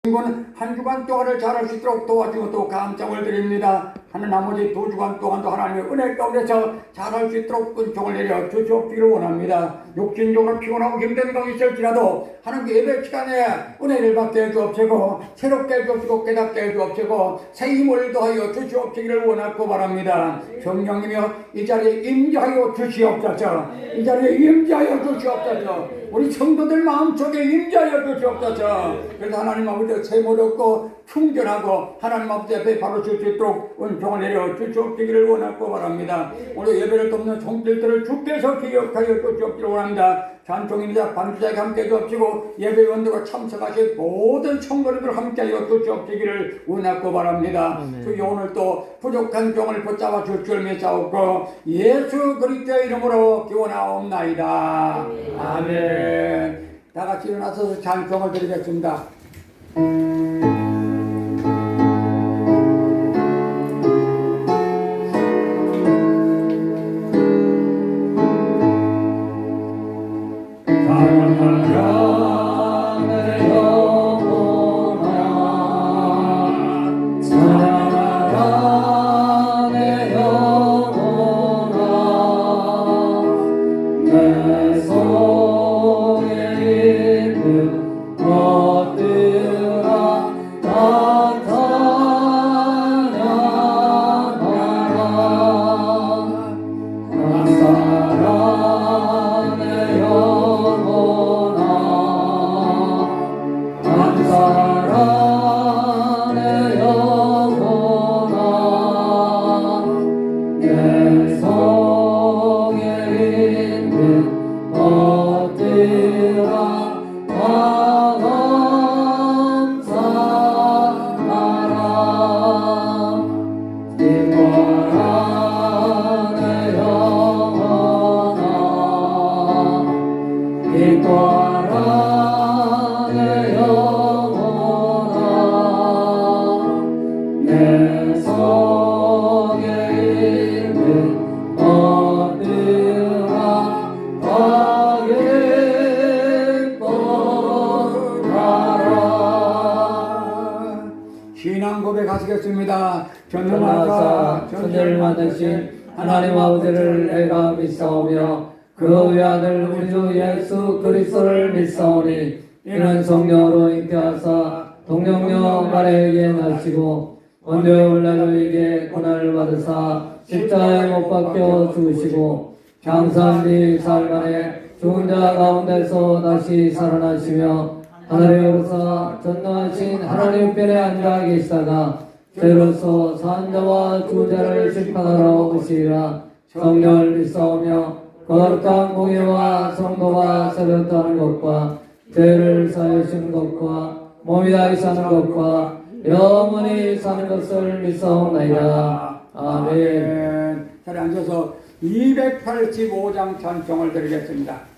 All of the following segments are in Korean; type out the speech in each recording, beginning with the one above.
한 주간 동안을 잘할 수 있도록 도와주고 또 감정을 드립니다. 하는 나머지 2주간 동안도 하나님의 은혜 가운데서 잘할 수 있도록 은총을 내려 주시옵기를 원합니다. 육신적으로 피곤하고 힘든 것이 있을지라도 하나님 예배 시간에 은혜를 받게 해주옵시고 새롭게 해주옵시고 깨닫게 해주옵시고 새 힘을 더하여 주시옵시기를 원하고 바랍니다. 성령님이여 이 자리에 임재하여 주시옵소서. 이 자리에 임재하여 주시옵소서. 우리 성도들 마음속에 임재하여 주시옵소서. 그래서 하나님 아버지 세모 얻고 충전하고 하나님 아버지 앞에 바로 줄 수 있도록 은총을 내려 주시옵시기를 원하고 바랍니다. 오늘 예배를 돕는 종들들을 주께서 기억하여 주시옵기를 원합니다. 찬송인자 반주자에게 함께 주옵시고 예배원들과 참석하신 모든 성도님들 함께하여 주시옵시기를 원하고 바랍니다. 주여 오늘 또 부족한 종을 붙잡아 줄 줄 믿사옵고 예수 그리스도의 이름으로 기원하옵나이다. 아멘. 다 같이 일어나서 찬송을 드리겠습니다. 신앙 고백하시겠습니다. 전능하사 천지를 만드신 하나님 아버지를 내가 믿사오며 그 외아들 우리 주 예수 그리스도를 믿사오니 이는 성령으로 잉태하사 동정녀 마리아에게 나시고 원죄 나를 고난을 받으사 십자가에 못 박혀 죽으시고 장사한 뒤 사흘 만에 죽은 자 가운데서 다시 살아나시며 하늘에 오르사 전능하신 하나님 편에 앉아 계시다가 죄로서 산 자와 죽은 자를 심판하러 오시리라. 성령을 믿사오며 거룩한 공예와 성도가 세렸다는 것과 죄를 사하시는 것과 몸이 다시 사는 것과 영원히 사는 것을 믿사옵나이다. 아멘. 자리에 앉아서 285장 찬송을 드리겠습니다.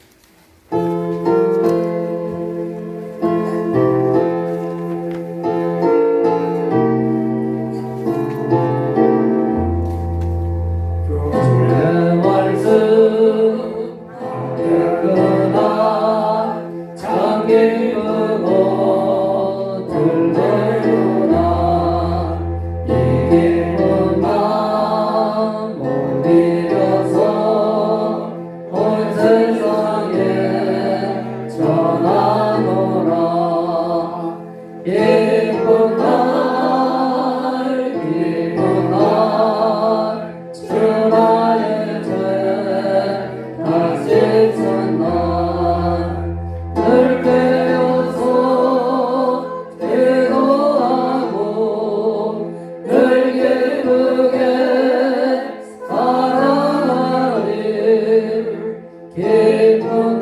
기쁜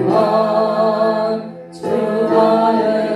날 주나의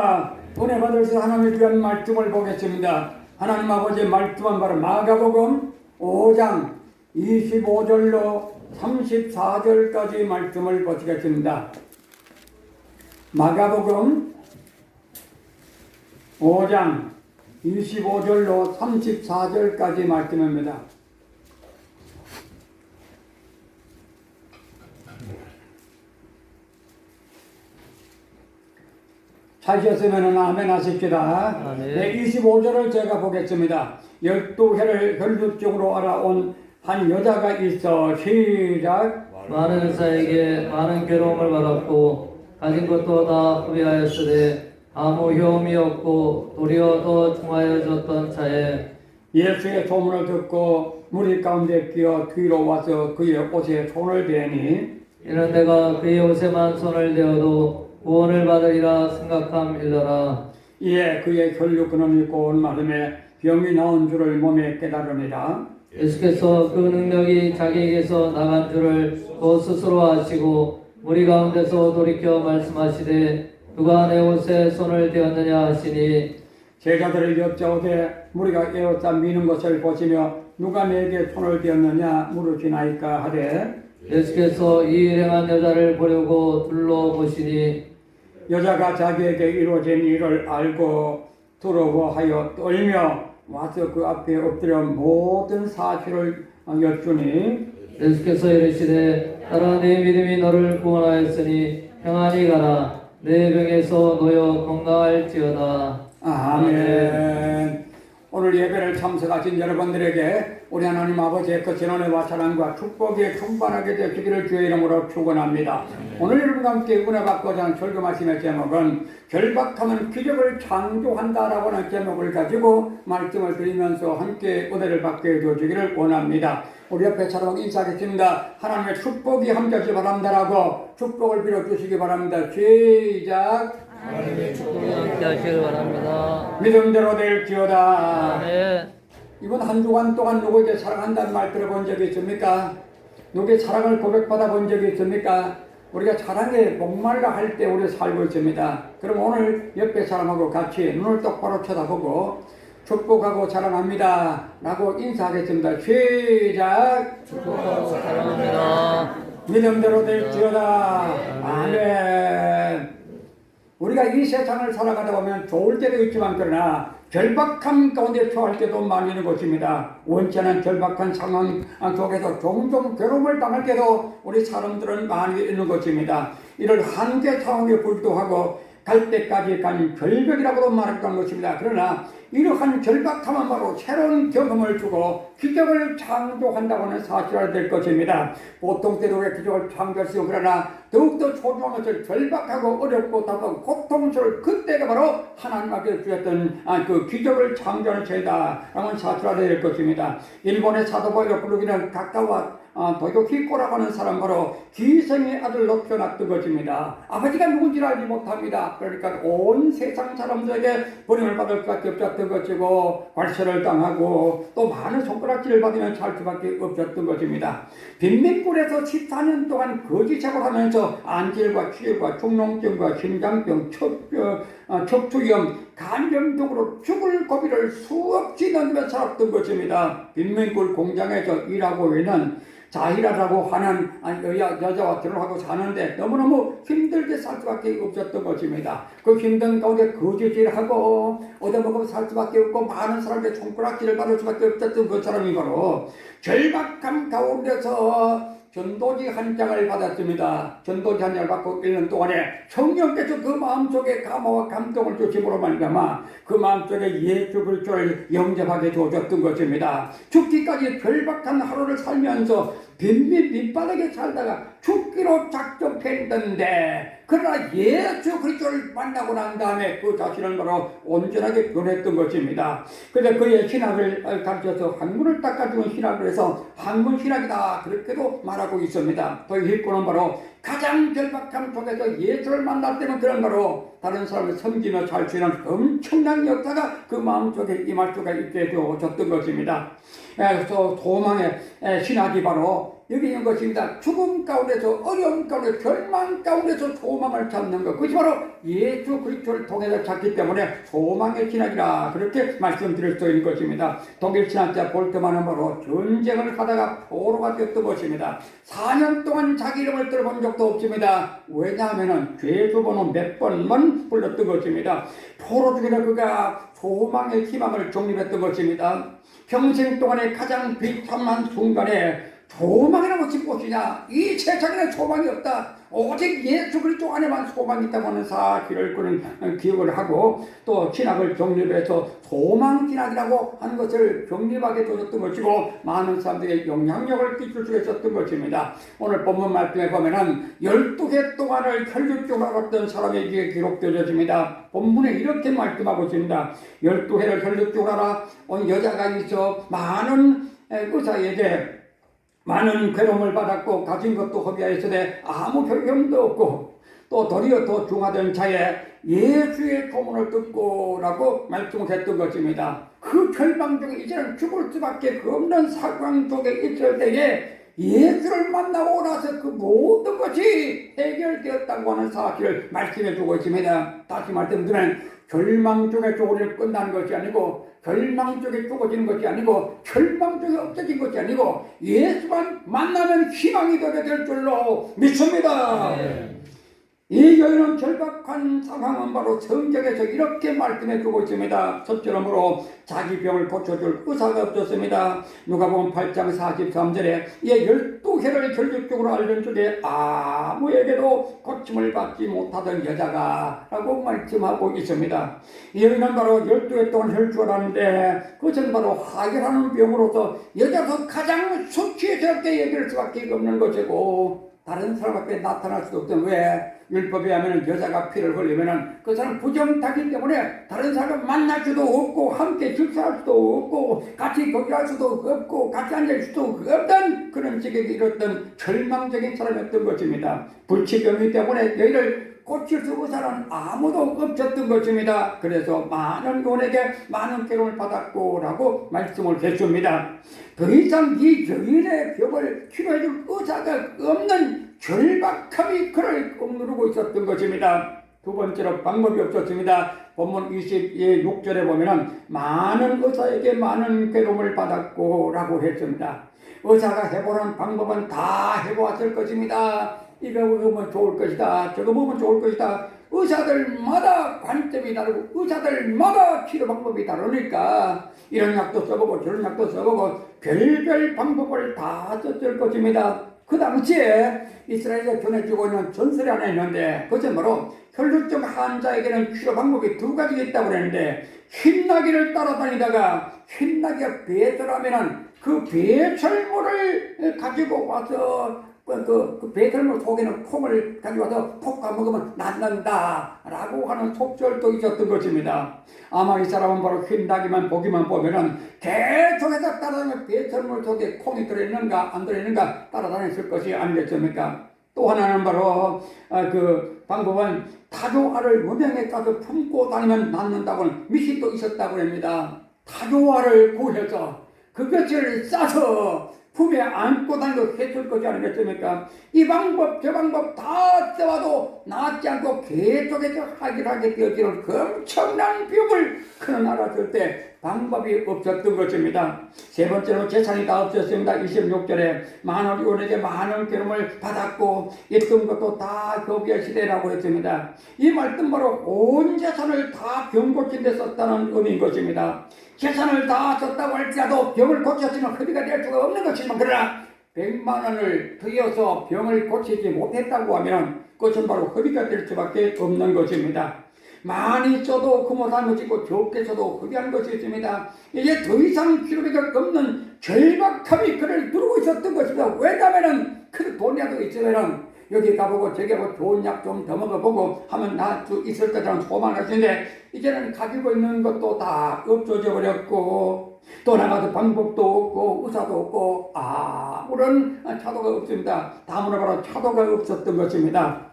우리가 은혜 받으셔서 하나님의 귀한 말씀을 보겠습니다. 하나님 아버지의 말씀은 바로 마가복음 5장 25절로 34절까지 말씀을 보시겠습니다. 마가복음 5장 25절로 34절까지 말씀입니다. 찾으셨으면 아멘 하십시다. 네, 25절을 제가 보겠습니다. 12해를 혈육적으로 알아온 한 여자가 있어. 시작. 많은 의사에게 많은 괴로움을 받았고 가진 것도 다 허비하였으되 아무 효험이 없고 도리어 더 중하여졌던 차에 예수의 소문을 듣고 무리 가운데 끼어 뒤로 와서 그의 옷에 손을 대니 이는 내가 그의 옷에만 손을 대어도 구원을 받으리라 생각함일러라. 이에 그의 혈육 근원이 고운 마음에 병이 나온 줄을 몸에 깨달으니라. 예수께서 그 능력이 자기에게서 나간 줄을 또 스스로 아시고 무리 가운데서 돌이켜 말씀하시되 누가 내 옷에 손을 대었느냐 하시니 제자들을 여짜오되 무리가 에워싸 미는 것을 보시며 누가 내게 손을 대었느냐 물으시나이까 하되 예수께서 이 일행한 여자를 보려고 둘러보시니 여자가 자기에게 이루어진 일을 알고 두려워하여 떨며 와서 그 앞에 엎드려 모든 사실을 여쭈니 예수께서 이르시되 따라 내 믿음이 너를 구원하였으니 평안히 가라. 내 병에서 놓여 건강할지어다. 아멘. 오늘 예배를 참석하신 여러분들에게 우리 하나님 아버지의 그 전원의와 사랑과 축복이 충만하게 되시기를 주의 이름으로 축원합니다. 오늘 여러분과 함께 은혜 받고자 하는 설교 말씀의 제목은 결박하면 기적을 창조한다라고 하는 제목을 가지고 말씀을 드리면서 함께 은혜를 받게 해주시기를 원합니다. 우리 옆에 사람 인사하겠습니다. 하나님의 축복이 함께하시기 바랍니다라고 축복을 빌어주시기 바랍니다. 시작. 하나님의 축복이 함께하시길 바랍니다. 믿음대로 될지어다. 아멘. 이번 한 주간 동안 누구에게 사랑한다는 말 들어본 적이 있습니까? 누구의 사랑을 고백받아 본 적이 있습니까? 우리가 사랑에 목말라 할 때 우리 살고 있습니다. 그럼 오늘 옆에 사람하고 같이 눈을 똑바로 쳐다보고 축복하고 사랑합니다 라고 인사하겠습니다. 시작. 축복하고 사랑합니다. 믿음대로 될지어다. 아멘. 우리가 이 세상을 살아가다 보면 좋을 때도 있지만 그러나 절박함 가운데 처할 때도 많이 있는 것입니다. 원치 않은 절박한 상황 속에서 종종 괴로움을 당할 때도 우리 사람들은 많이 있는 것입니다. 이를 한계 상황에 불도하고 갈 때까지 간 절벽이라고도 말했던 것입니다. 그러나 이러한 절박함은 바로 새로운 경험을 주고 기적을 창조한다고 하는 사실을 될 것입니다. 보통 때도 왜 기적을 창조할 수 있고 그러나 더욱더 소중한 것을 절박하고 어렵고 답하고 고통스러울 그때가 바로 하나님 앞에 주셨던 그 기적을 창조하는 죄다라고 하는 사실을 될 것입니다. 일본의 사도바이가 부르기는 가까워 도요히코라고 하는 사람 바로 기생의 아들로 태어났던 것입니다. 아버지가 누군지를 알지 못합니다. 그러니까 온 세상 사람들에게 버림을 받을 수밖에 없었던 것이고 관세를 당하고 또 많은 손가락질을 받으며 살 수밖에 없었던 것입니다. 빈민굴에서 14년 동안 거짓생활을 하면서 안질과 치질과 중농증과 심장병, 척추염, 간염 등으로 죽을 고비를 수없이 넘기며 살았던 것입니다. 빈민굴 공장에서 일하고 있는 자히라라고 하는 여자와 결혼하고 사는데 너무너무 힘들게 살 수밖에 없었던 것입니다. 그 힘든 가운데 거짓일하고 얻어먹으면 살 수밖에 없고 많은 사람들의 손가락질을 받을 수밖에 없었던 그 사람이 바로 절박함 가운데서 전도지 한 장을 받았습니다. 전도지 한 장을 받고 1년 동안에 성령께서 그 마음속에 감화와 감동을 주심으로 말미암아 그 마음속에 예수 그리스도를 영접하게 주어졌던 것입니다. 죽기까지 절박한 하루를 살면서 빈민 밑바닥에 살다가 죽기로 작정했는데 그러나 예수 그리스도를 만나고 난 다음에 그 자신을 바로 온전하게 변했던 것입니다. 그래서 그의 신학을 가르쳐서 학문을 닦아주는 신학을 해서 학문 신학이다 그렇게도 말하고 있습니다. 또 일꾼은 바로 가장 절박함 속에서 예수를 만날 때는 그런 바로 다른 사람을 섬기며 살 수 있는 엄청난 역사가 그 마음속에 임할 수가 있게 되어졌던 것입니다. 그래서 소망의 신학이 바로 여기 있는 것입니다. 죽음 가운데서, 어려움 가운데, 절망 가운데서 소망을 찾는 것, 그것이 바로 예수 그리스도를 통해서 찾기 때문에 소망의 신학이라 그렇게 말씀드릴 수 있는 것입니다. 독일 신학자 볼트만은 바로 전쟁을 하다가 포로가 되었던 것입니다. 4년 동안 자기 이름을 들어본 적도 없습니다. 왜냐하면 죄수번호 몇 번만 불렀던 것입니다. 포로 중에는 그가 소망의 희망을 정립했던 것입니다. 평생 동안에 가장 비참한 순간에 소망이라고 짚 것이냐, 이 세상에는 소망이 없다, 오직 예수 그리스도 안에만 소망이 있다고 하는 사실을 그는 기억을 하고, 또 신학을 정립해서 소망신학이라고 하는 것을 정립하게 되었던 것이고, 많은 사람들에게 영향력을 끼칠 수 있었던 것입니다. 오늘 본문 말씀에 보면은 12해 동안을 혈육적으로 알았던 사람에게 기록되어집니다. 본문에 이렇게 말씀하고 있습니다. 12해를 혈육적으로 알아온 여자가 있어 많은 의사에게 많은 괴로움을 받았고 가진 것도 허비하였으되 아무 결경도 없고, 또 도리어 더 중하던 차에 예수의 소문을 듣고라고 말씀을 했던 것입니다. 그 절망 중에 이제는 죽을 수밖에 없는 상황 속에 있을 때에 예수를 만나고 나서 그 모든 것이 해결되었다고 하는 사실을 말씀해 주고 있습니다. 다시 말씀드리면 절망 중에 죽을 일이 끝나는 것이 아니고, 절망 중에 죽어지는 것이 아니고, 절망 중에 없어진 것이 아니고, 예수만 만나면 희망이 되게 될 줄로 믿습니다. 이 여인은 절박한 상황은 바로 성경에서 이렇게 말씀해 주고 있습니다. 첫째로므로 자기 병을 고쳐줄 의사가 없었습니다. 누가복음 8장 43절에 이 12해를 결국적으로 앓는 중에 아무에게도 고침을 받지 못하던 여자가 라고 말씀하고 있습니다. 이 여인은 바로 12해 동안 혈주를 하는데, 그것은 바로 하혈하는 병으로서 여자도 가장 수치스럽게 여길 수밖에 없는 것이고, 다른 사람밖에 나타날 수도 없던, 왜? 율법에 하면 여자가 피를 흘리면 그 사람 부정타기 때문에 다른 사람을 만날 수도 없고, 함께 식사할 수도 없고, 같이 거기할 수도 없고, 같이 앉을 수도 없던 그런 식의 이랬던 절망적인 사람이었던 것입니다. 불치병이 때문에 너희를 고칠 수 있는 사람은 아무도 없었던 것입니다. 그래서 많은 분에게 많은 괴로움을 받았고 라고 말씀을 했습니다. 더 이상 이 여인의 병을 치료해줄 의사가 없는 절박함이 그를 꾹누르고 있었던 것입니다. 두 번째로 방법이 없었습니다. 본문 26절에 보면은 많은 의사에게 많은 괴로움을 받았고 라고 했습니다. 의사가 해보는 방법은 다 해보았을 것입니다. 이거 먹으면 좋을 것이다, 저거 먹으면 좋을 것이다. 의사들마다 관점이 다르고 의사들마다 치료 방법이 다르니까 이런 약도 써보고 저런 약도 써보고 별별 방법을 다 썼을 것입니다. 그 당시에 이스라엘에 전해지고 있는 전설이 하나 있는데, 그것은 바로 혈루증 환자에게는 치료 방법이 두 가지가 있다고 그랬는데, 흰나귀를 따라다니다가 흰나귀가 배설하면은 그 배설물을 가지고 와서 그 배설물 속에는 콩을 가지고 와서 톡 먹으면 낫는다 라고 하는 속설도 있었던 것입니다. 아마 이 사람은 바로 흰나귀만 보기만 보면은 계속해서 따라다니면 배설물 속에 콩이 들어있는가 안 들어있는가 따라다녔을 것이 아니겠습니까? 또 하나는 바로 그 방법은 타조알을 무명에 가서 품고 다니면 낫는다고는 미신이 또 있었다고 합니다. 타조알을 구해서 그것을 싸서 품에 안고 다니고 했을 것이 아니겠습니까? 이 방법 저 방법 다 써와도 낫지 않고 계속해서 하게 되어지는 그 엄청난 병을 그는 알았을 때 방법이 없었던 것입니다. 세 번째로 재산이 다 없었습니다. 26절에 많은 의원에게 많은 괴로움을 받았고 있던 것도 다 거기에 시대라고 했습니다. 이 말씀 바로 온 재산을 다 병 고친 데 썼다는 의미인 것입니다. 재산을 다 썼다고 할지라도 병을 고쳤으면 허비가 될 수가 없는 것이지만, 그러나 100만 원을 들여서 병을 고치지 못했다고 하면 그것은 바로 허비가 될 수밖에 없는 것입니다. 많이 써도 금호산 것이 있고 적게 써도 허비한 것이 있습니다. 이제 더 이상 치료비가 없는 절박함이 그를 누르고 있었던 것입니다. 왜냐하면 그 돈이라도 있으면 여기 가보고 저기 가보고 좋은 약 좀 더 먹어보고 하면 나을 수 있을 거라는 소망을 하시는데, 이제는 가지고 있는 것도 다 없어져 버렸고, 또 나가서 방법도 없고 의사도 없고 아무런 차도가 없습니다. 다음으로 바로 차도가 없었던 것입니다.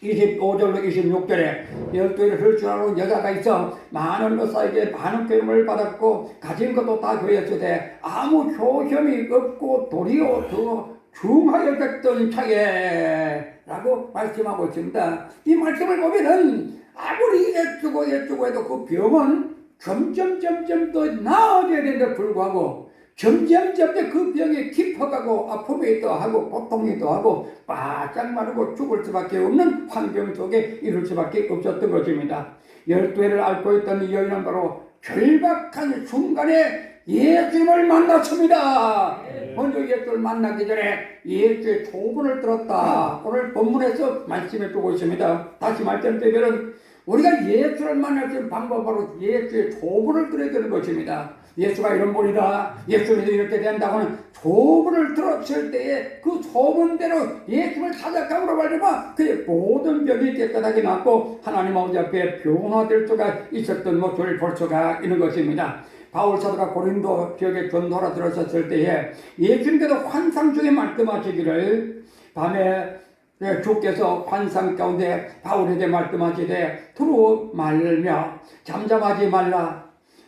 25절로 26절에 12해를 혈주하는 여자가 있어 많은 의사에게 많은 괴로움을 받았고 가진 것도 다 교회였으되 아무 효험이 없고 도리어 더 중하여졌던 차에 라고 말씀하고 있습니다. 이 말씀을 보면은 아무리 애쓰고 해도 그 병은 점점 더 나아져야 되는데 불구하고 점점 그 병이 깊어가고 아픔이 더하고 고통이 더하고 바짝 마르고 죽을 수밖에 없는 환경 속에 이룰 수밖에 없었던 것입니다. 12회를 앓고 있던 이 여인은 바로 절박한 순간에 예수님을 만났습니다. 먼저 예수를 만나기 전에 예수의 조문을 들었다. 오늘 본문에서 말씀해 주고 있습니다. 다시 말씀드리면 우리가 예수를 만날 수 있는 방법은 바로 예수의 조문을 들어야 되는 것입니다. 예수가 이런 분이다. 예수님이 이렇게 된다고는 조문을 들었을 때에 그 조문대로 예수를 찾아감으로 말미암아 그의 모든 병이 깨끗하게 낫고 하나님 아버지 앞에 변화될 수가 있었던 모습을 볼 수가 있는 것입니다. 바울 사도가 고린도 지역에 전도하러 들어섰을 때에 예수님께서 환상 중에 말씀하시기를 밤에 주께서 환상 가운데 바울에게 말씀하시되 두루 말며 잠잠하지 말라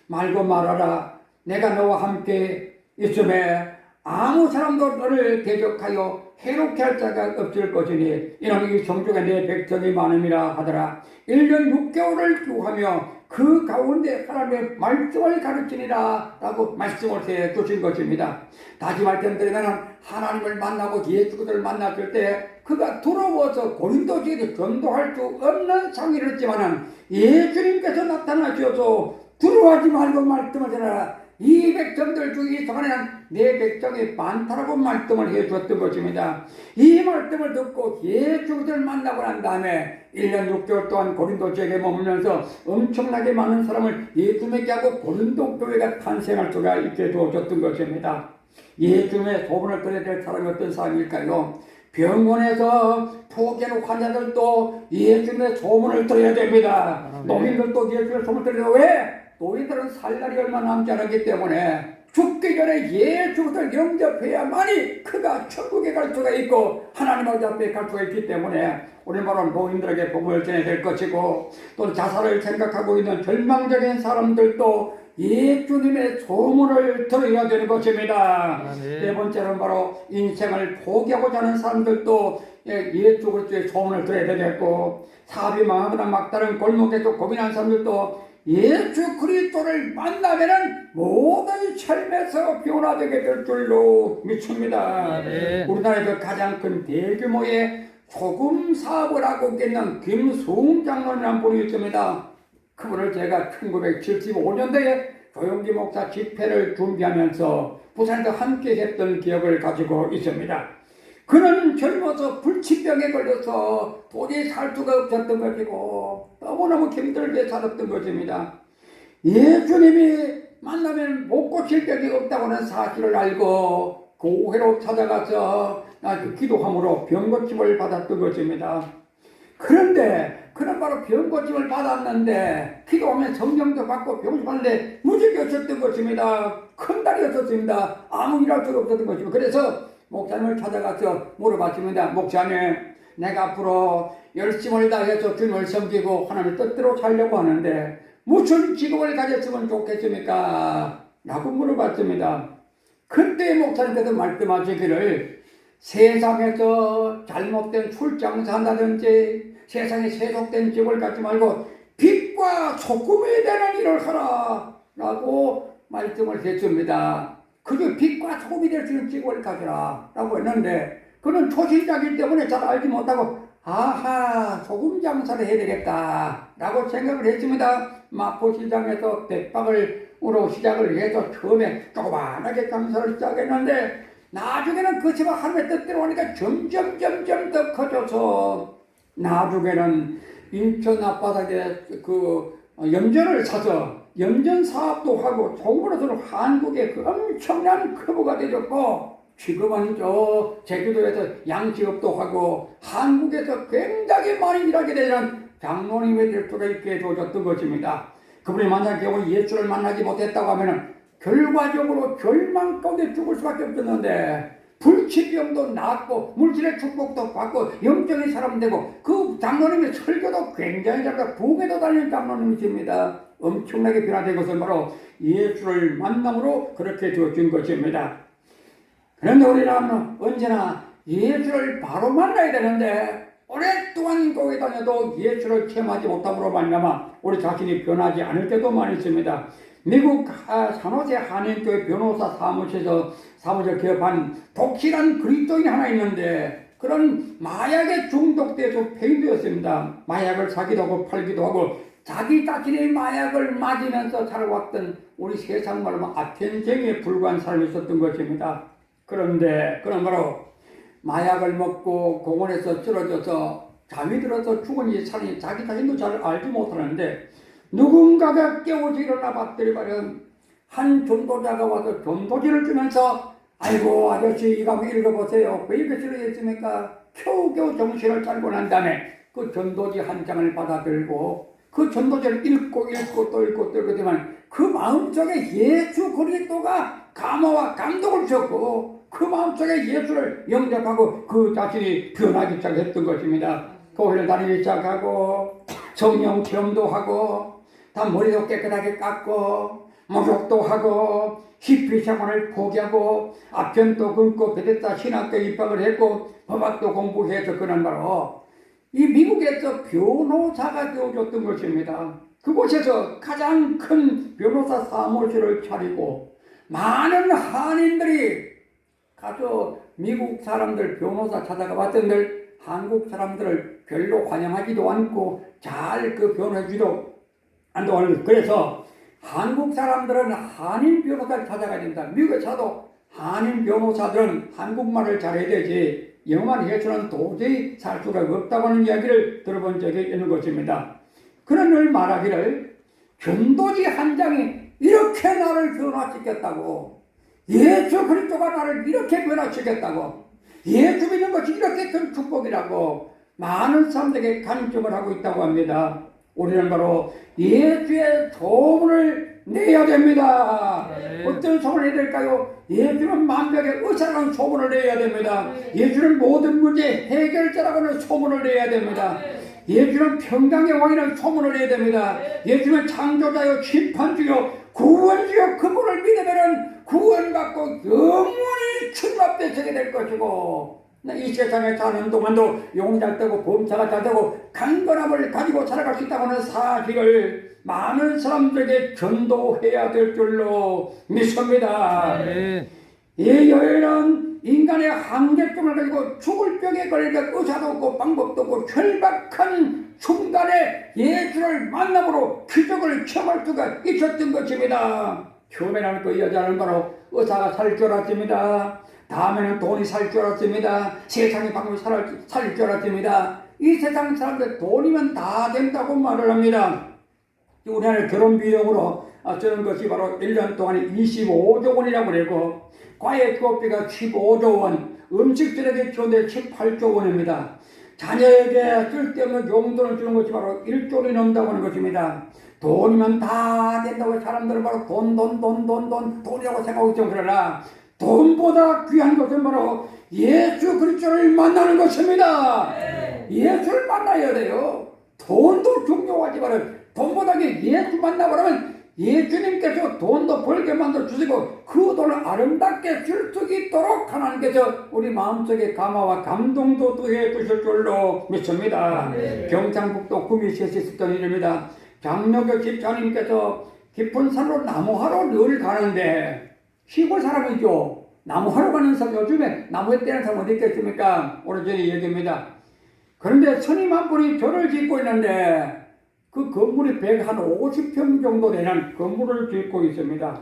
말고 말하라 내가 너와 함께 있음에 아무 사람도 너를 대적하여 해롭게 할 자가 없을 것이니 이는 이 성중에 내 백성이 많음이라 하더라. 1년 6개월을 구하며 그 가운데 하나님의 말씀을 가르치니라 라고 말씀을 해 주신 것입니다. 다시 말씀드리면 하나님을 만나고 예수 그리스도를 만났을 때 그가 돌아와서 고린도 지역에 전도할 수 없는 상황이었지만 예수님께서 나타나셔서 들어가지 말고 말씀을 전하라. 이 백성들 중에 이동안에는 내 백성이 많다라고 말씀을 해주었던 것입니다. 이 말씀을 듣고 예수를 만나고 난 다음에 1년 6개월 동안 고린도 지역에 머물면서 엄청나게 많은 사람을 예수님에게 하고 고린도 교회가 탄생할 수가 있게 되어졌던 것입니다. 예수님의 소문을 들어야 될 사람이 어떤 사람일까요? 병원에서 포기하는 환자들도 예수님의 소문을 들어야 됩니다. 노인들도 예수님의 소문을 들어야 왜? 노인들은 살 날이 얼마 남지 않았기 때문에 죽기 전에 예수를 영접해야만이 그가 천국에 갈 수가 있고 하나님 아버지 앞에 갈 수가 있기 때문에 우리 바로 노인들에게 복음을 전해야 될 것이고 또 자살을 생각하고 있는 절망적인 사람들도 예수님의 소문을 들어야 되는 것입니다. 네 번째는 바로 인생을 포기하고자 하는 사람들도 예수 그리스도의 소문을 들어야 되겠고 사업이 망하거나 막다른 골목에서 고민하는 사람들도 예수 그리스도를 만나면은 모든 삶에서 변화되게 될 줄로 믿습니다. 우리나라에서 가장 큰 대규모의 소금 사업을 하고 있는 김수웅 장로님이라는 분이 있습니다. 그분을 제가 1975년도에 조용기 목사 집회를 준비하면서 부산에서 함께 했던 기억을 가지고 있습니다. 그는 젊어서 불치병에 걸려서 도저히 살 수가 없었던 것이고 너무너무 힘들게 살았던 것입니다. 예수님이 만나면 못 고칠 병이 없다고는 사실을 알고 교회로 찾아가서 기도함으로 병고침을 받았던 것입니다. 그런데 그는 바로 병고침을 받았는데 기도하면 성령도 받고 병고침 받는데 무적이 없었던 것입니다. 큰 달이 없었습니다. 아무 일할 수가 없었던 것입니다. 그래서 목사님을 찾아가서 물어봤습니다. 목사님, 내가 앞으로 열심을 다해서 주님을 섬기고 하나님의 뜻대로 살려고 하는데 무슨 직업을 가졌으면 좋겠습니까? 라고 물어봤습니다. 그때 목사님께서 말씀하시기를 세상에서 잘못된 술장사한다든지 세상에 세속된 직업을 갖지 말고 빛과 소금이 되는 일을 하라 라고 말씀을 했습니다. 그저 빛과 소금이 될 수 있는 직업을 가져라 라고 했는데 그는 초신자이기 때문에 잘 알지 못하고 아하 소금 장사를 해야 되겠다 라고 생각을 했습니다. 마포시장에서 대박으로 시작을 해서 처음에 조그만하게 장사를 시작했는데 나중에는 그 집은 하나님의 뜻대로 하니까 점점 더 커져서 나중에는 인천 앞바닥에 그 염전을 사서 염전 사업도 하고 종으로서는 한국의 그 엄청난 크부가 되었고 지금은 저 제주도에서 양식업도 하고 한국에서 굉장히 많이 일하게 되는 장로님이 될 수가 있게 되어졌던 것입니다. 그분이 만약 경우 예수를 만나지 못했다고 하면 결과적으로 절망 가운데 죽을 수밖에 없었는데 불치병도 낫고 물질의 축복도 받고 영적인 사람 되고 그 장로님의 설교도 굉장히 잘하고 북에도 다니는 장로님이십니다. 엄청나게 변화된 것은 바로 예수를 만남으로 그렇게 되어진 것입니다. 그런데 우리는 언제나 예수를 바로 만나야 되는데 오랫동안 교회 다녀도 예수를 체험하지 못함으로 말미암아 우리 자신이 변하지 않을 때도 많이 있습니다. 미국 산호세 한인교회 변호사 사무실 개업한 독실한 그리스도인이 하나 있는데 그런 마약에 중독돼서 폐인되었습니다. 마약을 사기도 하고 팔기도 하고 자기 자신의 마약을 맞으면서 살아왔던 우리 세상 말로 아텐쟁이에 불과한 삶이 있었던 것입니다. 그런데 그는 바로 마약을 먹고 공원에서 쓰러져서 잠이 들어서 죽은지 살인지 자기 자신도 잘 알지 못하는데 누군가가 깨우지 일어나 봤더니 말은 한 전도자가 와서 전도지를 주면서 아이고 아저씨 이거 한번 읽어보세요. 왜 이렇게 쓰러졌습니까? 겨우겨우 정신을 차리고 난 다음에 그 전도지 한 장을 받아들고 그 전도지를 읽고 또 읽고 되지만 그 마음속에 예수 그리스도가 감화와 감동을 주었고 그 마음속에 예수를 영접하고 그 자신이 변하기 시작했던 것입니다. 교회를 다니기 시작하고 성령 체험도 하고 다 머리도 깨끗하게 깎고 목욕도 하고 히피 생활을 포기하고 아편도 굶고 베데스다 신학교에 입학을 했고 법학도 공부해서 그는 바로 이 미국에서 변호사가 되어줬던 것입니다. 그곳에서 가장 큰 변호사 사무실을 차리고 많은 한인들이 가서 미국 사람들 변호사 찾아가 봤던들 한국 사람들을 별로 환영하지도 않고 잘 그 변호해주지도 않고 그래서 한국 사람들은 한인 변호사를 찾아가야 된다. 미국에서도 한인 변호사들은 한국말을 잘해야 되지 영어만 해서는 도저히 살 수가 없다고 하는 이야기를 들어본 적이 있는 것입니다. 그런 늘 말하기를 전도지 한 장이 이렇게 나를 변화시켰다고 예수 그리스도가 나를 이렇게 변화시켰다고 예수 믿는 것이 이렇게 큰 축복이라고 많은 사람들에게 간증을 하고 있다고 합니다. 우리는 바로 예수의 소문을 내야 됩니다. 네. 어떤 소문을 해야 될까요? 예수는 만병의 의사라는 소문을 내야 됩니다. 예수는 모든 문제 해결자라고 하는 소문을 내야 됩니다. 예수는 평강의 왕이라는 소문을 내야 됩니다. 예수는 창조자요 심판주요 구원주요 그분을 믿으면 구원받고 영원히 주님 앞에 서게 될 것이고 이 세상에 사는 동안도 용 잘 되고 범사가 잘 되고 강건함을 가지고 살아갈 수 있다고 하는 사실을 많은 사람들에게 전도해야 될 줄로 믿습니다. 네. 이 여인은 인간의 한계점을 가지고 죽을 병에 걸리니까 의사도 없고 방법도 없고 절박한 순간에 예수를 만남으로 기적을 체험할 수가 있었던 것입니다. 처음에는 그 여자는 바로 의사가 살 줄 알았습니다. 다음에는 돈이 살 줄 알았습니다. 세상의 방법이 살 줄 알았습니다. 이 세상 사람들 돈이면 다 된다고 말을 합니다. 우리나라 결혼 비용으로 쓰는 것이 바로 1년 동안에 25조 원이라고 그러고 과외 수업비가 15조 원, 음식 쓰레기 치운데 18조 원입니다. 자녀에게 쓸데없는 용돈을 주는 것이 바로 1조 원이 넘는다고 하는 것입니다. 돈이면 다 된다고 사람들은 바로 돈이라고 생각하고 있죠. 그러나 돈보다 귀한 것은 바로 예수 그리스도를 만나는 것입니다. 예수를 만나야 돼요. 돈도 중요하지만 돈보다 예수 만나고 그러면 예수님께서 돈도 벌게 만들어 주시고 그 돈을 아름답게 쓸 수 있도록 하나님께서 우리 마음속에 감화와 감동도 더해 주실 줄로 믿습니다. 경상북도 구미시에서 있었던 일입니다. 장로교 집사님께서 깊은 산으로 나무하러 늘 가는데 시골 사람이죠. 나무하러 가는 사람 요즘에 나무에 떼는 사람 어디 있겠습니까? 오래전에 얘기입니다. 그런데 스님 한 분이 절을 짓고 있는데 그 건물이 150평 정도 되는 건물을 짓고 있습니다.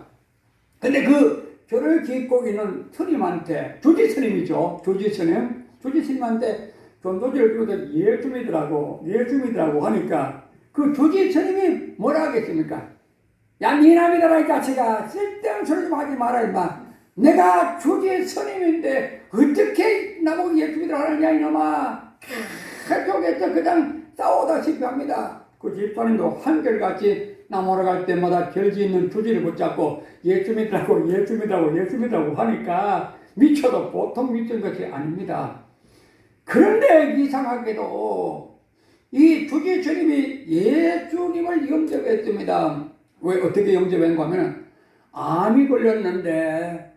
근데 그 절을 짓고 있는 스님한테 주지 스님이죠. 주지 스님한테 전도지를 주면서 예수 믿으라고 하니까 그 주지 스님이 뭐라 하겠습니까? 야, 니나 믿어라, 이 자식아. 쓸데없는 소리 좀 하지 마라, 임마. 내가 주지 스님인데, 어떻게 나보고 예수 믿으라 하느냐, 이놈아. 그쪽에서 그냥 싸우다시피 합니다. 그 집사님도 한결같이 나무로 갈 때마다 결지 있는 주지를 붙잡고 예수 믿으라고 하니까 미쳐도 보통 미친 것이 아닙니다. 그런데 이상하게도 이 주지 스님이 예수님을 영접했습니다. 왜 어떻게 영접했는가 하면 암이 걸렸는데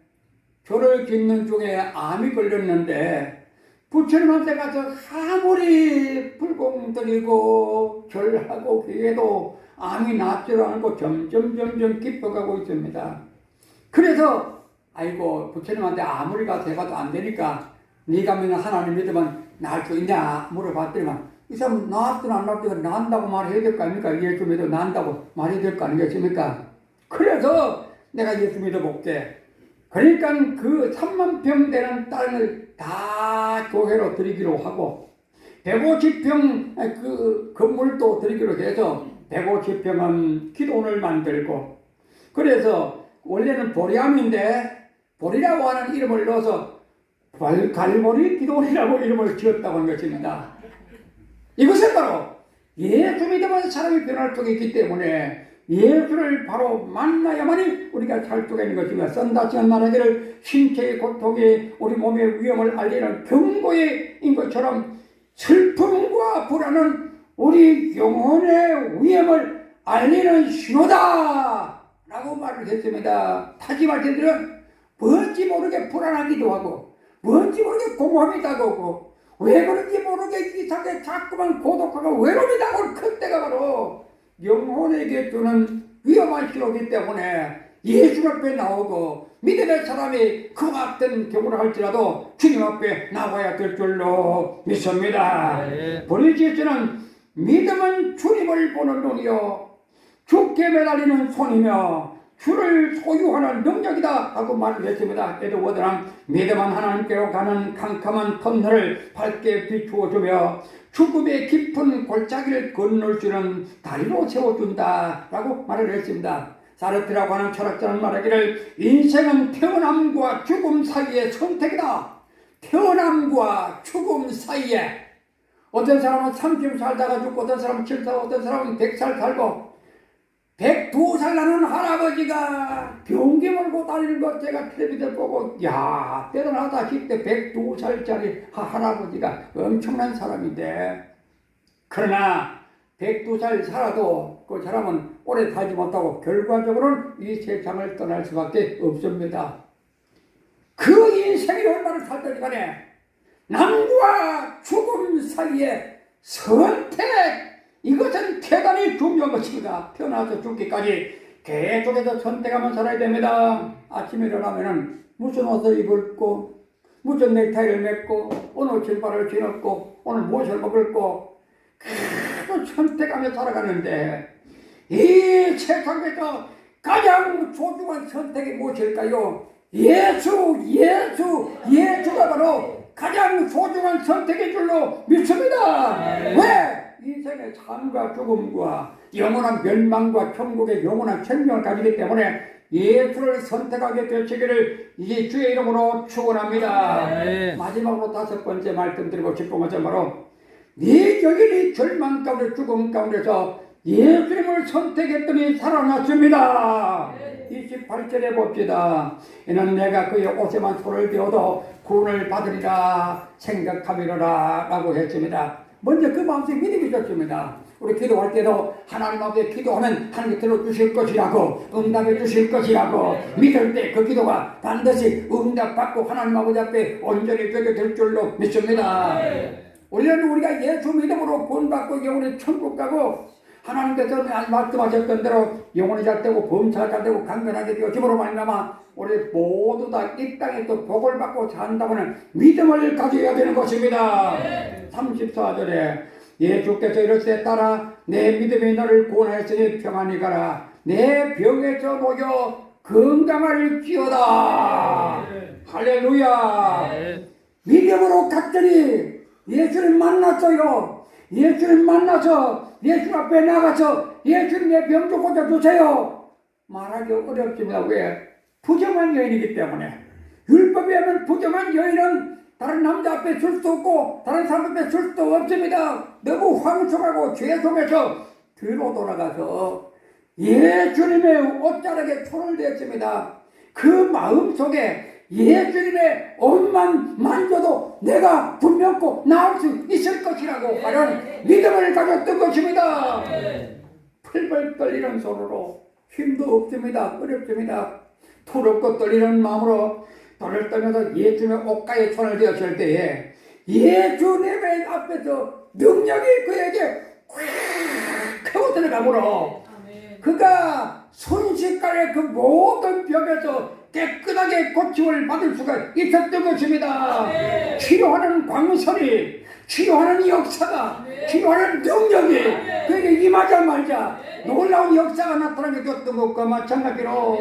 절을 짓는 중에 암이 걸렸는데 부처님한테 가서 아무리 불공 드리고 절하고 기해도 암이 낫지를 않고 점점 깊어가고 있습니다. 그래서 아이고 부처님한테 아무리 가서 해봐도 안 되니까 네가 믿는 하나님 믿으면 나을 수 있냐 물어봤더니만 이 사람 나았든 안 나았든 난다고 말해야 될 거 아닙니까? 예수 믿어 난다고 말해야 될 거 아니겠습니까? 그래서 내가 예수 믿어볼게. 그러니까 그 3만 평 되는 땅을 다 교회로 드리기로 하고 150평 그 건물도 드리기로 해서 150평은 기도원을 만들고 그래서 원래는 보리암인데 보리라고 하는 이름을 넣어서 갈보리 기도원이라고 이름을 지었다고 하는 것입니다. 이것은 바로 예수 믿으면 사람이 변할 쪽에 있기 때문에 예수를 바로 만나야만이 우리가 살 쪽에 있는 것이며 썬다시한 말하기를 신체의 고통이 우리 몸의 위험을 알리는 경고인 것처럼 슬픔과 불안은 우리 영혼의 위험을 알리는 신호다 라고 말을 했습니다. 다시 말씀드리면 뭔지 모르게 불안하기도 하고 뭔지 모르게 공허함이 다가오고 왜 그런지 모르게 이상하게 자꾸만 고독하고 외로움이 다가올 그때가 바로 영혼에게 주는 위험한 신호이기 때문에 예수 앞에 나오고 믿음의 사람이 그 같은 경우를 할지라도 주님 앞에 나와야 될 줄로 믿습니다. 브리짓은 믿음은 주님을 보는 눈이요 주께 매달리는 손이며 주를 소유하는 능력이다 하고 말을 했습니다. 에드워드는 믿음은 하나님께로 가는 캄캄한 터널을 밝게 비추어주며 죽음의 깊은 골짜기를 건널 수 있는 다리로 세워준다 라고 말을 했습니다. 사르트라고 하는 철학자는 말하기를 인생은 태어남과 죽음 사이의 선택이다. 태어남과 죽음 사이에 어떤 사람은 30 살다가 죽고 어떤 사람은 70살 어떤 사람은 100살 살고 102살 나는 할아버지가 병기 몰고 다니는 것 제가 텔레비전 보고 야 대단하다 싶대. 102살짜리 할아버지가 엄청난 사람인데 그러나 102살 살아도 그 사람은 오래 살지 못하고 결과적으로는 이 세상을 떠날 수밖에 없습니다. 그 인생이 얼마나 살던 간에 남과 죽음 사이에 선택 이것은 대단히 중요한 것입니다. 태어나서 죽기까지 계속해서 선택하면 살아야 됩니다. 아침에 일어나면은 무슨 옷을 입을고 무슨 넥타이를 맺고 오늘 신발을 신었고 오늘 무엇을 먹을고 계속 선택하며 살아가는데 이 세상에서 가장 소중한 선택이 무엇일까요? 예수가 바로 가장 소중한 선택의 줄로 믿습니다. 왜? 인생의 삶과 죽음과 영원한 멸망과 천국의 영원한 생명을 가지기 때문에 예수를 선택하게 되시기를 이 주의 이름으로 축원합니다. 마지막으로 5번째 말씀드리고 싶은 것은 바로 네 여인이 절망 가운데 죽음 가운데서 예수님을 선택했더니 살아났습니다. 28절에 봅시다. 이는 내가 그의 옷에만 손을 대어도 구원을 받으리라 생각하미로라 라고 했습니다. 먼저 그 마음속에 믿음이 있었습니다. 우리 기도할 때도 하나님 앞에 기도하면 하나님이 들어주실 것이라고 응답해 주실 것이라고 믿을 때 그 기도가 반드시 응답받고 하나님 아버지 앞에 온전히 되게 될 줄로 믿습니다. 원래는 우리가 예수 믿음으로 구원받고 영원히 천국 가고 하나님께서 말씀하셨던 대로 영혼이 잘 되고 범사가 잘 되고 강건하게 되어 집으로 말미암아 우리 모두 다 이 땅에서 복을 받고 산다고는 믿음을 가져야 되는 것입니다. 34절에 예수께서 이르시되 따라 내 믿음이 너를 구원하였으니 평안히 가라. 내 병에서 놓여 건강할지어다. 할렐루야. 믿음으로 갔더니 예수를 만났어요. 예수를 만나서 예수 앞에 나가서 예수님 내 병 좀 고쳐주세요. 말하기 어렵습니다. 왜? 부정한 여인이기 때문에. 율법에 하면 부정한 여인은 다른 남자 앞에 설 수 없고 다른 사람 앞에 설 수도 없습니다. 너무 황송하고 죄 속에서 뒤로 돌아가서 예수님의 옷자락에 손을 댔습니다. 그 마음속에 예수님의 옷만 만져도 내가 분명코 나을 수 있을 것이라고 하는 믿음을 가졌던 것입니다. 풀벌 떨리는 손으로 힘도 없습니다. 어렵습니다. 두렵고 떨리는 마음으로 돌을 떨면서 예수님의 옷가에 손을 대었을 때에 예수님의 앞에서 능력이 그에게 꽉 하고 들어가므로 그가 순식간에 그 모든 병에서 깨끗하게 고침을 받을 수가 있었던 것입니다. 치료하는 광선이, 치료하는 역사가, 치료하는 능력이 그에게 임하자마자 놀라운 역사가 나타나게 되었던 것과 마찬가지로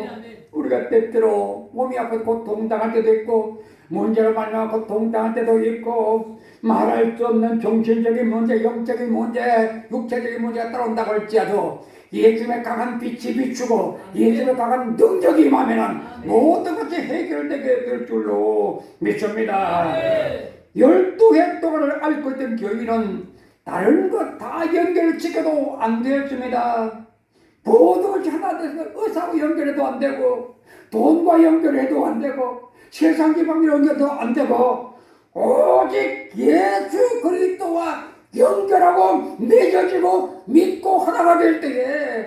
우리가 때때로 몸이 아파서 고통당할 때도 있고 문제로 말미암아 고통당할 때도 있고 말할 수 없는 정신적인 문제, 영적인 문제, 육체적인 문제가 따라온다고 할지라도 예수님의 강한 빛이 비추고 예수님의 강한 능력이 임하면 모든 것이 해결되게 될 줄로 믿습니다. 12해 동안을 앓고 있던 교인은 다른 것 다 연결시켜도 안 되었습니다. 모든 것이 하나 돼서 의사하고 연결해도 안 되고 돈과 연결해도 안 되고 세상 기반과 연결도 안 되고 오직 예수 그리스도와 연결하고 맺어지고 믿고 하나가 될 때에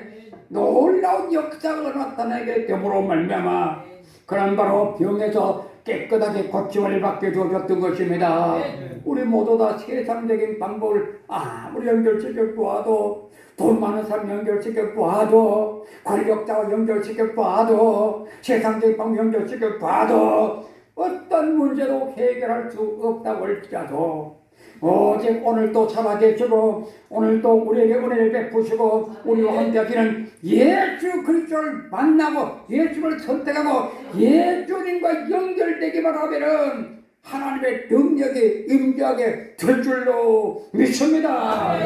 놀라운 역사가 나타나게 됨으로 말미암아 그런 바로 병에서 깨끗하게 고침을 받게 되어졌던 것입니다. 우리 모두 다 세상적인 방법을 아무리 연결시켜 보아도 돈 많은 사람 연결시켜 보아도 권력자와 연결시켜 보아도 세상적인 방법 연결시켜 보아도 어떤 문제도 해결할 수 없다고 할지라도 오직 오늘도 살아계시고 오늘도 우리에게 은혜를 베푸시고 우리와 함께 하시는 예수 그리스도를 만나고 예수를 선택하고 예수님과 연결되기만 하면은 하나님의 능력이 임재하게 될 줄로 믿습니다.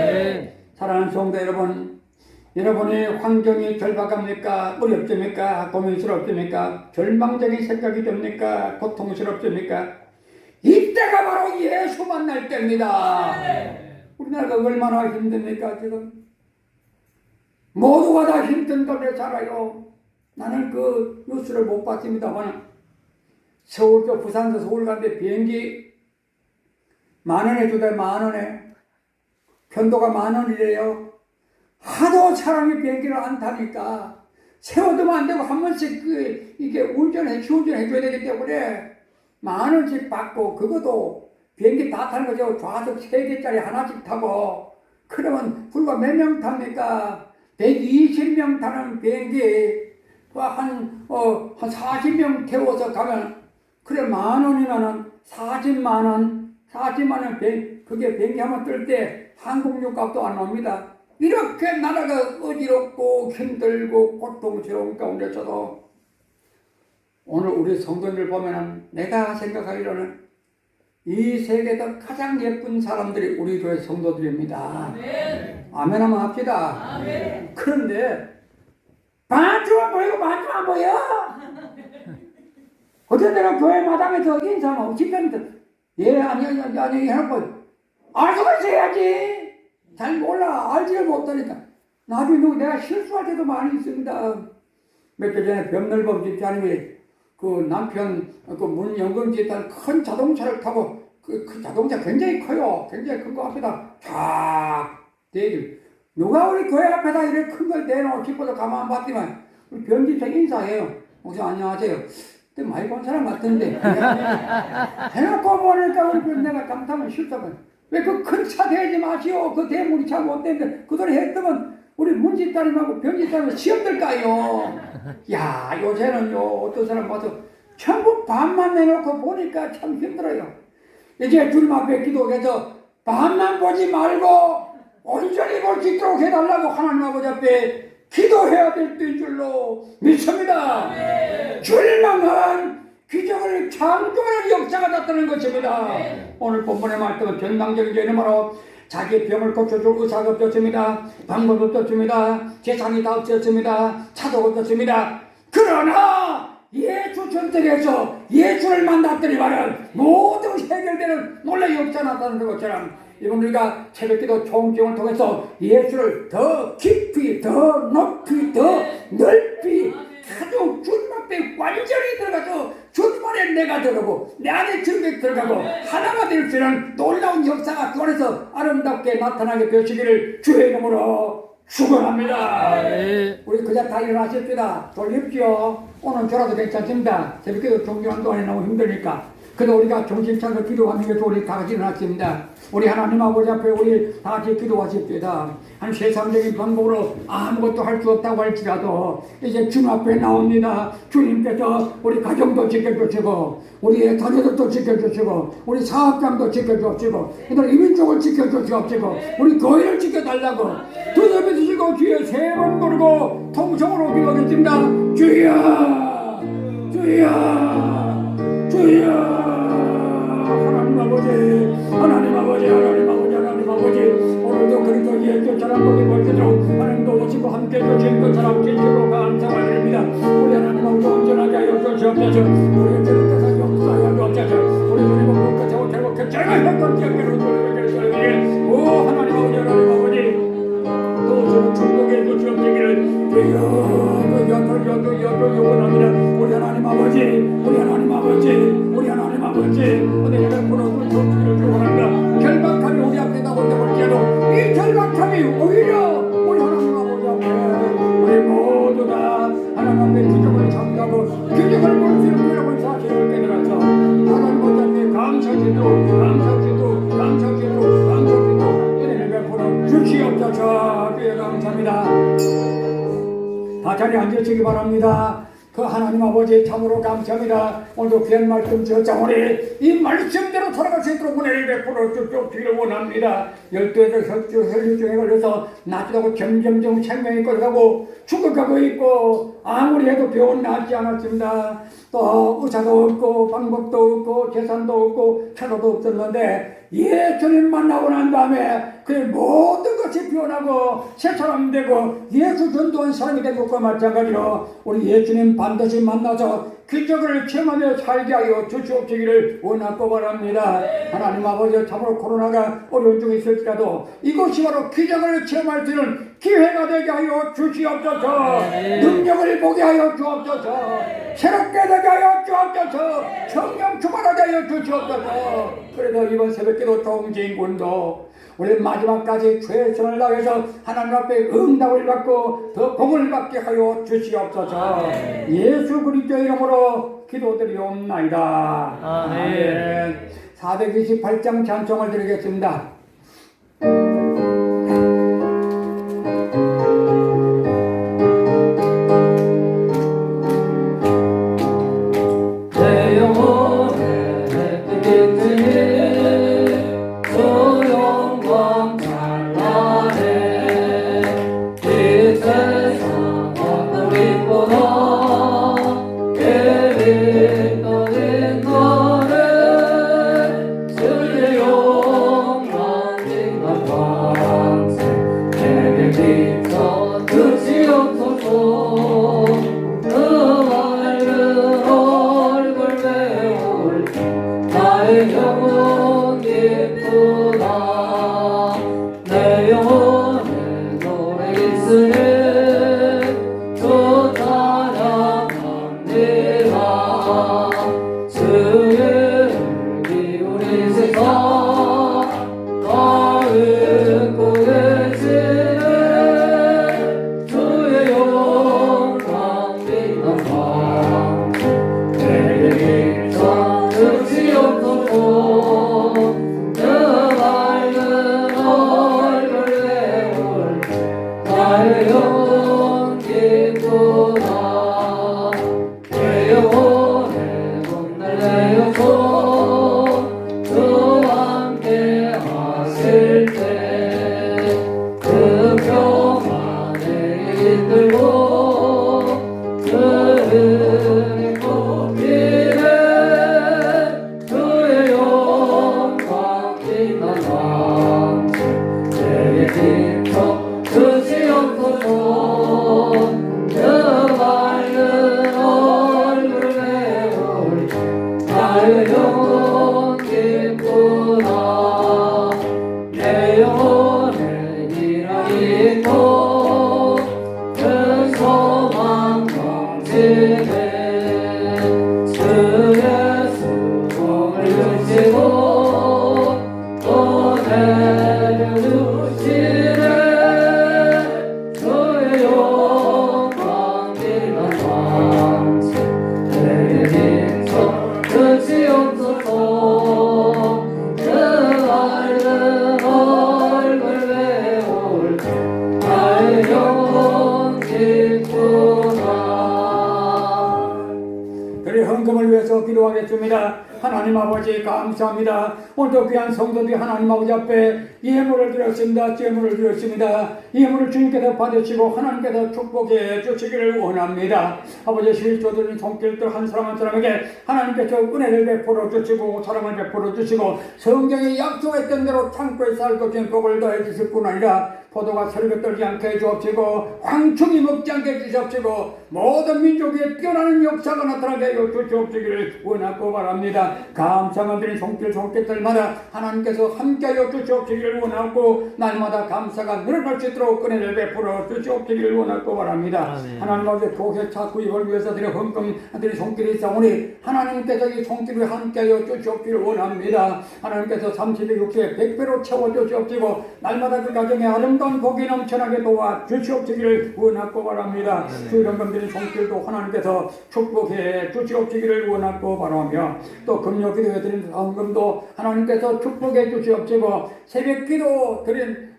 사랑하는 성도 여러분, 여러분의 환경이 절박합니까? 어렵습니까? 고민스럽습니까? 절망적인 생각이 듭니까? 고통스럽습니까? 이때가 바로 예수 만날 때입니다. 우리나라가 얼마나 힘듭니까 지금? 모두가 다 힘든 동네 살아요. 나는 그 뉴스를 못 봤습니다만 서울서 부산서 서울 가는데 비행기 10,000원에 주대 10,000원에 편도가 10,000원이래요. 하도 사람이 비행기를 안 타니까 세워두면 안 되고 한 번씩 이게 시운전해 줘야 되기 때문에 10,000원씩 받고 그것도 비행기 다 타는 거죠. 좌석 3개짜리 하나씩 타고 그러면 불과 몇 명 탑니까? 120명 타는 비행기 한 40명 태워서 가면 그래 10,000원이면은 40만 원 그게 비행기 한번 뜰 때 항공료 값도 안 나옵니다. 이렇게 나라가 어지럽고 힘들고 고통스러운 가운데서도 오늘 우리 성도들 보면은 내가 생각하기로는 이 세계에서 가장 예쁜 사람들이 우리 교회 성도들입니다. 아멘 한번 합시다. 그런데 반주가 보이고 반주가 안 보여. 어떤 데는 교회 마당에서 인사하고 집회에서 예 아니 해놓고 알고 있어야지. 잘 몰라 알지를 못하니까 나중에 누구 내가 실수할 때도 많이 있습니다. 몇 개 전에 병널범 집사님이 그 남편 그 문연금 집단 큰 자동차를 타고 그 자동차 굉장히 커요. 굉장히 큰 거 앞에다 쫙 대길 누가 우리 교회 앞에다 이렇게 큰 걸 대놓고 싶어서 가만 봤더만 우리 변집사 인사해요. 목사 안녕하세요. 그때 많이 본 사람 같은데 해놓고 보니까 우리 내가 감탄을 실수하면 왜 그 큰 차 대지 마시오. 그 대물이 차 못 되는데 그 소리 했더만 우리 문집사님하고 변집사님은 시험들까요. 야 요새는요 어떤 사람 봐서 전부 반만 내놓고 보니까 참 힘들어요. 이제 주님 앞에 기도해서 반만 보지 말고 온전히 볼 수 있도록 해달라고 하나님 아버지 앞에 기도해야 될 때인 줄로 믿습니다. 절망은 기적을 창조하는 역사가 나타나는 것입니다. 오늘 본문의 말씀은 전망적인 이름으로 자기 병을 고쳐줄 의사가 없었습니다. 방법 없었습니다. 재산이 다 없었습니다. 차도 없었습니다. 그러나 예수 선택해서 예수를 만났더니만은 모든 해결되는 놀라운 역사 나타나는 것처럼 이번 우리가 새벽기도 총경을 통해서 예수를 더 깊이 더 높이 더 넓이 아주 주님 앞에 완전히 들어가서 주님 안에 내가 들어가고 내 안에 주님이 들어가고 하나가 될 수 있는 놀라운 역사가 그 안에서 아름답게 나타나게 되시기를 주의 이름으로 축원합니다. 우리 그냥 다 일어나십시다. 돌립시오. 오늘 졸아도 괜찮습니다. 새벽기도 종교한 동안에 너무 힘드니까 그래서 우리가 정신 차려 기도하는 게 우리 다 같이 일어났습니다. 우리 하나님 아버지 앞에 우리 다 같이 기도하십시다. 한 세상적인 방법으로 아무것도 할 수 없다고 할지라도 이제 주님 앞에 나옵니다. 주님께서 우리 가정도 지켜주시고 우리의 자녀들도 지켜주시고 우리 사업장도 지켜주시고 이들 이민족을 지켜주시고 우리 교회를 지켜달라고 두 손에 드시고 주여 세 번 부르고 통성으로 기도하겠습니다. 주여 주여 주여 하나님 아버지 하나님 아버지 하나님 아버지 하나님 아버지 오늘도 그리스도 예수처럼 우리 볼수록 하나님도 오시고 함께 주신 것처럼 진실로 감사를 드립니다. 우리 하나님 아버지 온전하게 하여 주시옵소서. 우리의 죄를 용서하여 주옵소서. 우리 주님은 무엇까지 잘못해 잘못했던 기억으로 돌아가게 오 하나님 아버지 하나님 아버지 또 저는 충동해 주시옵시기를 주여 요원합니다. 우리 하나님 아버지 우리 하나님 아버지 우리 하나님 아버지 은혜를 풀어주시기를 축원합니다. 결박함이 우리 앞에 나오게 볼지라도 이 결박함이 오히려 우리 하나님 아버지 앞에 우리 모두 다 하나님 앞에 기적을 참가하고 기적을 볼 수 있는 여러분 사실을 깨달아서 하나님 아버지 감사지도 은혜를 베풀어 주시옵소서. 주여 감사합니다. 다 자리에 앉으시기 바랍니다. 그 하나님 아버지 참으로 감사합니다. 오늘도 귀한 말씀 저자오니 이 말씀대로 살아갈 수 있도록 은혜를 베풀어 주시기를 원합니다. 12에서 혈류증에 걸려서 낫다고 점점점 생명이 꺼져가고 죽어가고 있고 아무리 해도 병은 낫지 않았습니다. 또 의사도 없고 방법도 없고 재산도 없고 차도도 없었는데 예수님 만나고 난 다음에 그 모든 것이 변하고 새 사람 되고 예수 전도한 사람이 된 것과 마찬가지로 우리 예수님 반드시 만나서 기적을 체험하며 살게 하여 주시옵시기를 원하고 바랍니다. 하나님 아버지 참으로 코로나가 어려운 중에 있을지라도 이것이 바로 기적을 체험할 수 있는 기회가 되게 하여 주시옵소서. 능력을 보게 하여 주옵소서. 새롭게 되게 하여 주옵소서. 성령 충만하게 하여 주시옵소서. 그래서 이번 새벽기도 정진군도 우리 마지막까지 최선을 다해서 하나님 앞에 응답을 받고 더 복을 받게 하여 주시옵소서. 예수 그리스도의 이름으로 기도드리옵나이다. 아멘. 428장 찬송을 드리겠습니다. 끝이 없어서 기도하겠습니다. 하나님 아버지 감사합니다. 오늘도 귀한 성도들이 하나님 아버지 앞에 예물을 드렸습니다. 제물을 드렸습니다. 예물을 주님께서 받으시고 하나님께서 축복해 주시기를 원합니다. 아버지 실조들인 손길들 한 사람 한 사람에게 하나님께서 은혜를 베풀어 주시고 사랑을 베풀어 주시고 성경에 약속했던 대로 창고에 살고 진 복을 더해 주실 뿐 아니라 포도가 설교 떨지 않게 해주옵시고 황충이 먹지 않게 해주옵시고 모든 민족에 뛰어나는 역사가 나타나게 하여 주시옵시기를 원하고 바랍니다. 감사만 드린 손길들마다 하나님께서 함께하여 주시옵시기를 원하고 날마다 감사가 늘어날 수 있도록 은혜를 베풀어 주시옵시기를 원하고 바랍니다. 아멘. 하나님 아버지 교회차 구입을 위해서 드려 헌금 드린 손길이 있사오니 하나님께서 이 손길을 함께하여 주시옵기를 원합니다. 하나님께서 30에 60에 100배로 채워주시옵시고 날마다 그 가정에 아름다운 복이 넘쳐나게 도와 주시옵시기를 원하고 바랍니다. 주일헌금 드린 손길도 하나님께서 축복해 주시옵시기를 원하고 바라며 또 금요 기도에 드린 헌금도 하나님께서 축복해 주시옵시고 새벽 기도 드린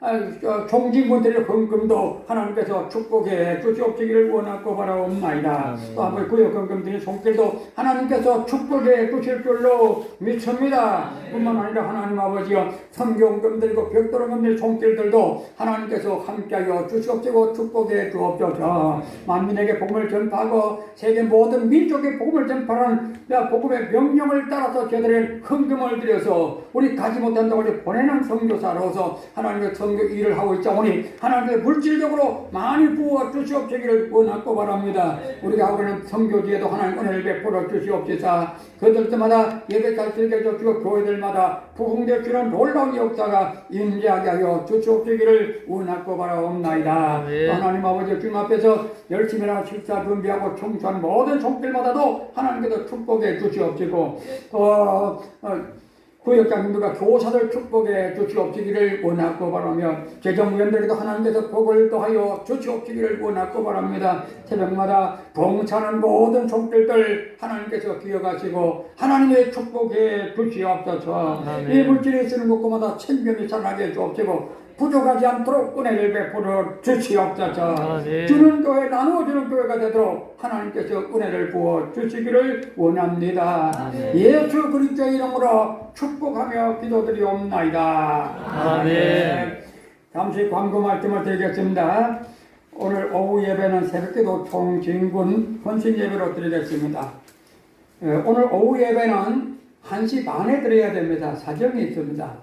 종직분들의 헌금도 하나님께서 축복해 주시옵시기를 원하고 바라옵나이다. 또 한번 구역 헌금 드린 손길도 하나님께서 축복해 주실 줄로 믿습니다. 뿐만 아니라 하나님 아버지여 성경금 드리고 벽돌헌금 드린 손길들도 하나님께서 함께하여 주시옵시고 축복해 주옵소서. 만민에게 복음을 전파하고 세계 모든 민족의 복음을 전파하는 복음의 명령을 따라서 저들의 헌금을 드려서 우리 가지 못한다고 보내는 선교사로서 하나님의 선교 일을 하고 있자오니 하나님의 물질적으로 많이 부어 주시옵시기를 원하고 바랍니다. 우리가 하고 있는 선교지에도 하나님 은혜를 베풀어 주시옵소서. 그들 때마다 예배 잘 드리게 해주시고 교회들마다 부흥되어 주는 놀라운 역사가 임재하게 하여 주시옵시기를 원하고 바라옵나이다. 하나님 아버지 주님 앞에서 열심히나 식사 준비하고 청소한 모든 손길마다도 하나님께서 축복해 주시옵시고 구역장님들과 교사들 축복해 주시옵시기를 원하고 바라며 재정위원들에게도 하나님께서 복을 더하여 주시옵시기를 원하고 바랍니다. 새벽마다 봉사하는 모든 손길들 하나님께서 기억하시고 하나님의 축복해 주시옵소서. 이 물질이 쓰는 곳마다 천변이 살아나게 주옵시고 부족하지 않도록 은혜를 베풀어 주시옵소서. 주는 교회 나누어주는 교회가 되도록 하나님께서 은혜를 부어 주시기를 원합니다. 예수 그리스도의 이름으로 축복하며 기도드리옵나이다. 아멘. 잠시 광고 말씀을 드리겠습니다. 오늘 오후 예배는 새벽기도 총진군 헌신 예배로 드리겠습니다. 오늘 오후 예배는 1시 반에 드려야 됩니다. 사정이 있습니다.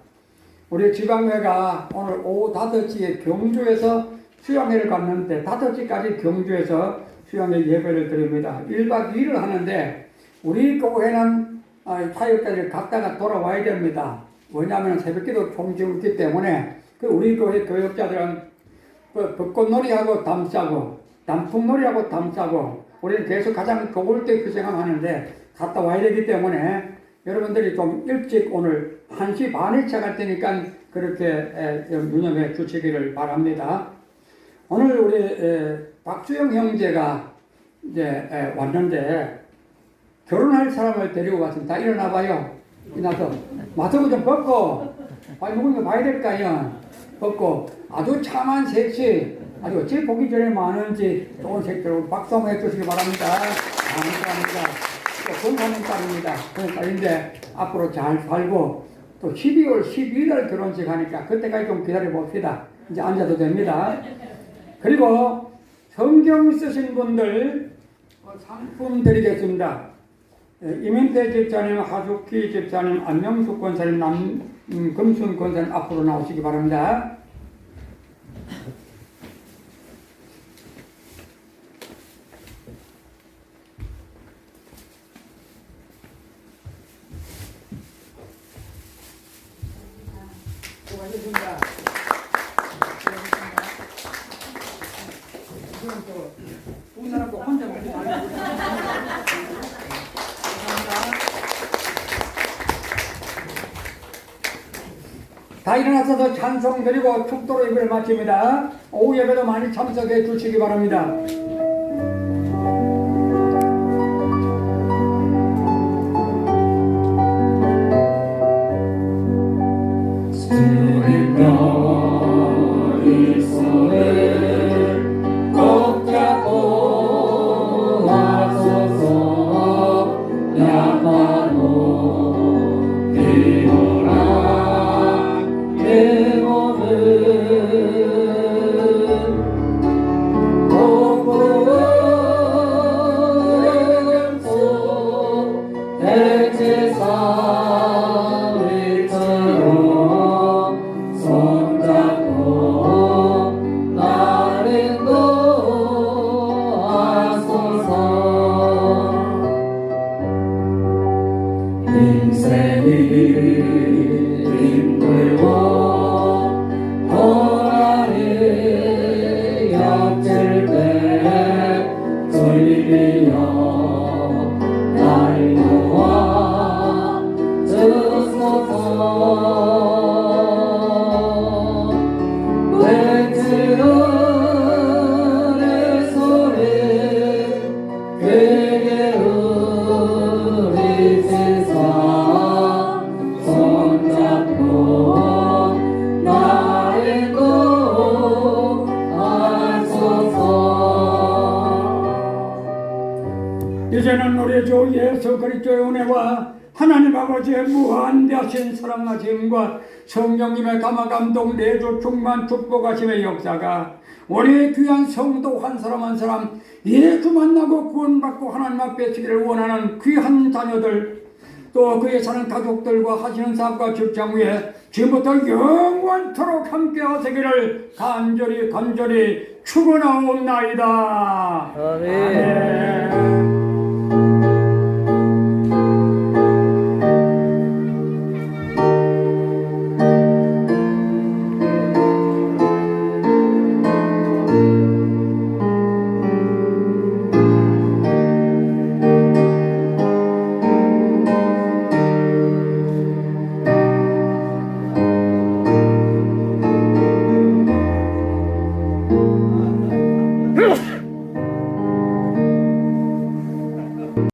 우리 지방회가 오늘 오후 5시에 경주에서 수양회를 갔는데 5시까지 경주에서 수양회 예배를 드립니다. 1박 2일을 하는데 우리 교회는 사역자를 갔다가 돌아와야 됩니다. 왜냐하면 새벽기도 총지가 있기 때문에 우리 교회 교역자들은 벚꽃놀이하고 담 싸고 단풍놀이하고 담 싸고 우리는 계속 가장 더울 때 그 생각하는데 갔다 와야 되기 때문에 여러분들이 좀 일찍 오늘 1시 반에 시작할 테니까 그렇게 유념해 주시기를 바랍니다. 오늘 우리 박수영 형제가 이제 왔는데 결혼할 사람을 데리고 왔습니다. 일어나 봐요. 일어나서 마스크 좀 벗고 빨리 누군 거 봐야 될까요? 벗고 아주 참한 섹시 아주 어찌 보기 전에 많은지 좋은 색깔로 박수 한번 해주시기 바랍니다. 감사합니다. 건강한 딸입니다. 그런 딸인데 앞으로 잘 살고 또 12월 12일 날 결혼식 하니까 그때까지 좀 기다려 봅시다. 이제 앉아도 됩니다. 그리고 성경 쓰신 분들 상품 드리겠습니다. 이민태 집사님, 하숙희 집사님, 안명숙 권사님, 남금순 권사님 앞으로 나오시기 바랍니다. 다 일어나셔서 찬송 드리고 축도로 예배를 마칩니다. 오후 예배도 많이 참석해 주시기 바랍니다. 꼭 잡고 나서서 야마 이제는 우리 주 예수 그리스도의 은혜와 하나님 아버지의 무한대하신 사랑하심과 성령님의 감화감동 내주 충만 축복하심의 역사가 우리 귀한 성도 한 사람 한 사람 예수 만나고 구원받고 하나님 앞에 서기를 원하는 귀한 자녀들 또 그에 사는 가족들과 하시는 사업과 직장 위에 지금부터 영원토록 함께 하시기를 간절히 축원하옵나이다. 아멘.